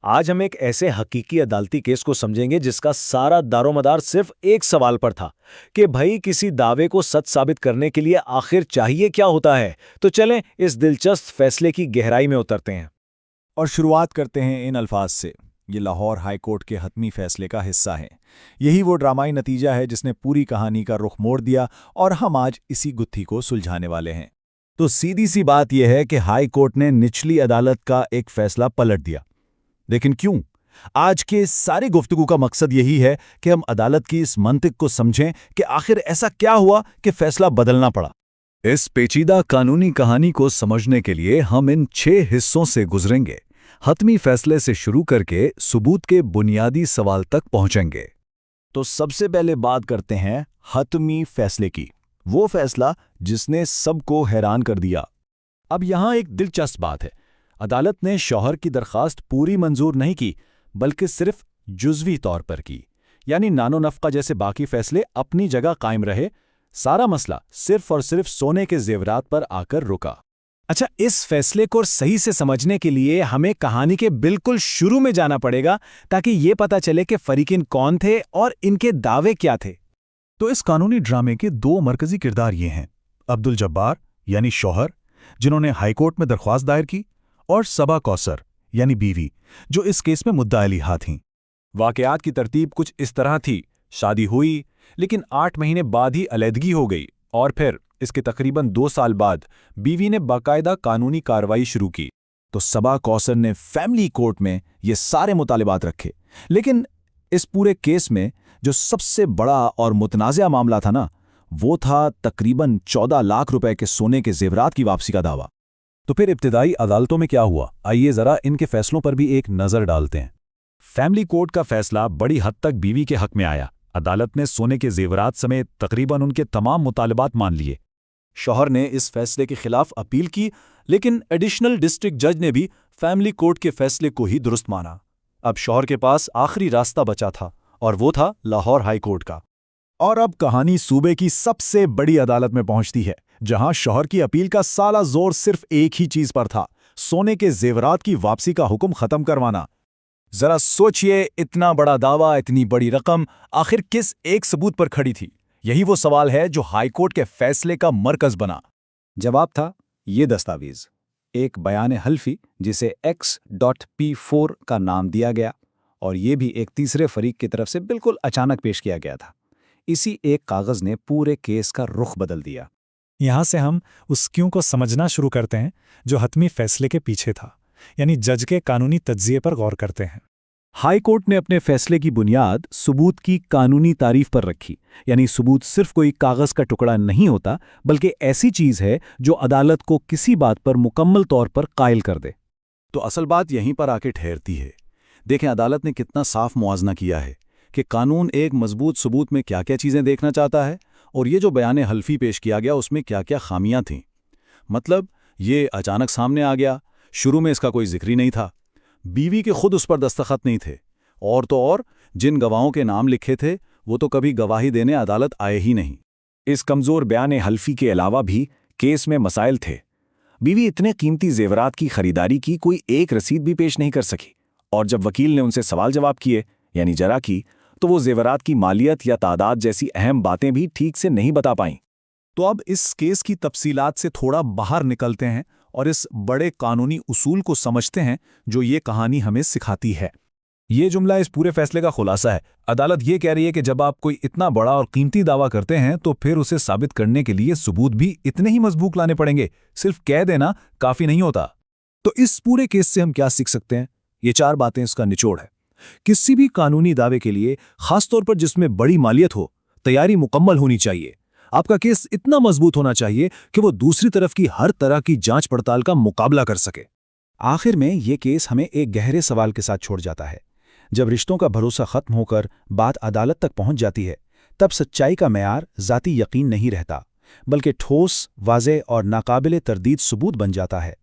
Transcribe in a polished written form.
آج ہم ایک ایسے حقیقی عدالتی کیس کو سمجھیں گے جس کا سارا دارومدار صرف ایک سوال پر تھا کہ بھائی کسی دعوے کو سچ ثابت کرنے کے لیے آخر چاہیے کیا ہوتا ہے۔ تو چلیں اس دلچسپ فیصلے کی گہرائی میں اترتے ہیں اور شروعات کرتے ہیں ان الفاظ سے۔ یہ لاہور ہائی کورٹ کے حتمی فیصلے کا حصہ ہے۔ یہی وہ ڈرامائی نتیجہ ہے جس نے پوری کہانی کا رخ موڑ دیا اور ہم آج اسی گتھی کو سلجھانے والے ہیں۔ تو سیدھی سی بات یہ ہے کہ ہائی کورٹ نے نچلی عدالت کا ایک فیصلہ پلٹ دیا، لیکن کیوں؟ آج کے ساری گفتگو کا مقصد یہی ہے کہ ہم عدالت کی اس منطق کو سمجھیں کہ آخر ایسا کیا ہوا کہ فیصلہ بدلنا پڑا۔ اس پیچیدہ قانونی کہانی کو سمجھنے کے لیے ہم ان 6 حصوں سے گزریں گے، حتمی فیصلے سے شروع کر کے ثبوت کے بنیادی سوال تک پہنچیں گے۔ تو سب سے پہلے بات کرتے ہیں حتمی فیصلے کی، وہ فیصلہ جس نے سب کو حیران کر دیا۔ اب یہاں ایک دلچسپ بات ہے، عدالت نے شوہر کی درخواست پوری منظور نہیں کی بلکہ صرف جزوی طور پر کی، یعنی نان و نفقہ جیسے باقی فیصلے اپنی جگہ قائم رہے، سارا مسئلہ صرف اور صرف سونے کے زیورات پر آ کر رکا۔ اچھا، اس فیصلے کو صحیح سے سمجھنے کے لیے ہمیں کہانی کے بالکل شروع میں جانا پڑے گا تاکہ یہ پتہ چلے کہ فریقین کون تھے اور ان کے دعوے کیا تھے۔ تو اس قانونی ڈرامے کے 2 مرکزی کردار یہ ہیں، عبدالجبار یعنی شوہر جنہوں نے ہائی کورٹ میں درخواست دائر کی، اور صبا کوثر یعنی بیوی جو اس کیس میں مدعا علیحہ تھیں۔ واقعات کی ترتیب کچھ اس طرح تھی، شادی ہوئی لیکن 8 مہینے بعد ہی علیحدگی ہو گئی، اور پھر اس کے تقریباً 2 سال بعد بیوی نے باقاعدہ قانونی کارروائی شروع کی۔ تو صبا کوثر نے فیملی کورٹ میں یہ سارے مطالبات رکھے، لیکن اس پورے کیس میں جو سب سے بڑا اور متنازع معاملہ تھا نا، وہ تھا تقریباً 14 لاکھ روپے کے سونے کے زیورات کی واپسی کا دعویٰ۔ تو پھر ابتدائی عدالتوں میں کیا ہوا؟ آئیے ذرا ان کے فیصلوں پر بھی ایک نظر ڈالتے ہیں۔ فیملی کورٹ کا فیصلہ بڑی حد تک بیوی کے حق میں آیا۔ عدالت نے سونے کے زیورات سمیت تقریباً ان کے تمام مطالبات مان لیے۔ شوہر نے اس فیصلے کے خلاف اپیل کی، لیکن ایڈیشنل ڈسٹرکٹ جج نے بھی فیملی کورٹ کے فیصلے کو ہی درست مانا۔ اب شوہر کے پاس آخری راستہ بچا تھا، اور وہ تھا لاہور ہائی کورٹ کا۔ اور اب کہانی صوبے کی سب سے بڑی عدالت میں پہنچتی ہے، جہاں شوہر کی اپیل کا سارا زور صرف ایک ہی چیز پر تھا، سونے کے زیورات کی واپسی کا حکم ختم کروانا۔ ذرا سوچئے، اتنا بڑا دعویٰ، اتنی بڑی رقم، آخر کس ایک ثبوت پر کھڑی تھی؟ یہی وہ سوال ہے جو ہائی کورٹ کے فیصلے کا مرکز بنا۔ جواب تھا یہ دستاویز، ایک بیان حلفی جسے X.P4 کا نام دیا گیا، اور یہ بھی ایک تیسرے فریق کی طرف سے بالکل اچانک پیش کیا گیا تھا۔ اسی ایک کاغذ نے پورے کیس کا رخ بدل دیا۔ یہاں سے ہم اس کیوں کو سمجھنا شروع کرتے ہیں جو حتمی فیصلے کے پیچھے تھا، یعنی جج کے قانونی تجزیے پر غور کرتے ہیں۔ ہائی کورٹ نے اپنے فیصلے کی بنیاد ثبوت کی قانونی تعریف پر رکھی، یعنی ثبوت صرف کوئی کاغذ کا ٹکڑا نہیں ہوتا بلکہ ایسی چیز ہے جو عدالت کو کسی بات پر مکمل طور پر قائل کر دے۔ تو اصل بات یہیں پر آ کے ٹھہرتی ہے۔ دیکھیں عدالت نے کتنا صاف موازنہ کیا ہے کہ قانون ایک مضبوط ثبوت میں کیا کیا چیزیں دیکھنا چاہتا ہے، اور یہ جو بیان حلفی پیش کیا گیا اس میں کیا کیا خامیاں تھیں۔ مطلب یہ اچانک سامنے آ گیا، شروع میں اس کا کوئی ذکر ہی نہیں تھا، بیوی کے خود اس پر دستخط نہیں تھے، اور تو اور جن گواہوں کے نام لکھے تھے وہ تو کبھی گواہی دینے عدالت آئے ہی نہیں۔ اس کمزور بیان حلفی کے علاوہ بھی کیس میں مسائل تھے۔ بیوی اتنے قیمتی زیورات کی خریداری کی کوئی ایک رسید بھی پیش نہیں کر سکی، اور جب وکیل نے ان سے سوال جواب کیے یعنی جرا کی، تو وہ زیورات کی مالیت یا تعداد جیسی اہم باتیں بھی ٹھیک سے نہیں بتا پائیں۔ تو اب اس کیس کی تفصیلات سے تھوڑا باہر نکلتے ہیں اور اس بڑے قانونی اصول کو سمجھتے ہیں جو یہ کہانی ہمیں سکھاتی ہے۔ یہ جملہ اس پورے فیصلے کا خلاصہ ہے۔ عدالت یہ کہہ رہی ہے کہ جب آپ کوئی اتنا بڑا اور قیمتی دعویٰ کرتے ہیں تو پھر اسے ثابت کرنے کے لیے ثبوت بھی اتنے ہی مضبوط لانے پڑیں گے، صرف کہہ دینا کافی نہیں ہوتا۔ تو اس پورے کیس سے ہم کیا سیکھ سکتے ہیں؟ یہ 4 باتیں اس کا نچوڑ ہے۔ کسی بھی قانونی دعوے کے لیے، خاص طور پر جس میں بڑی مالیت ہو، تیاری مکمل ہونی چاہیے۔ آپ کا کیس اتنا مضبوط ہونا چاہیے کہ وہ دوسری طرف کی ہر طرح کی جانچ پڑتال کا مقابلہ کر سکے۔ آخر میں یہ کیس ہمیں ایک گہرے سوال کے ساتھ چھوڑ جاتا ہے۔ جب رشتوں کا بھروسہ ختم ہو کر بات عدالت تک پہنچ جاتی ہے، تب سچائی کا معیار ذاتی یقین نہیں رہتا، بلکہ ٹھوس، واضح اور ناقابل تردید ثبوت بن جاتا ہے۔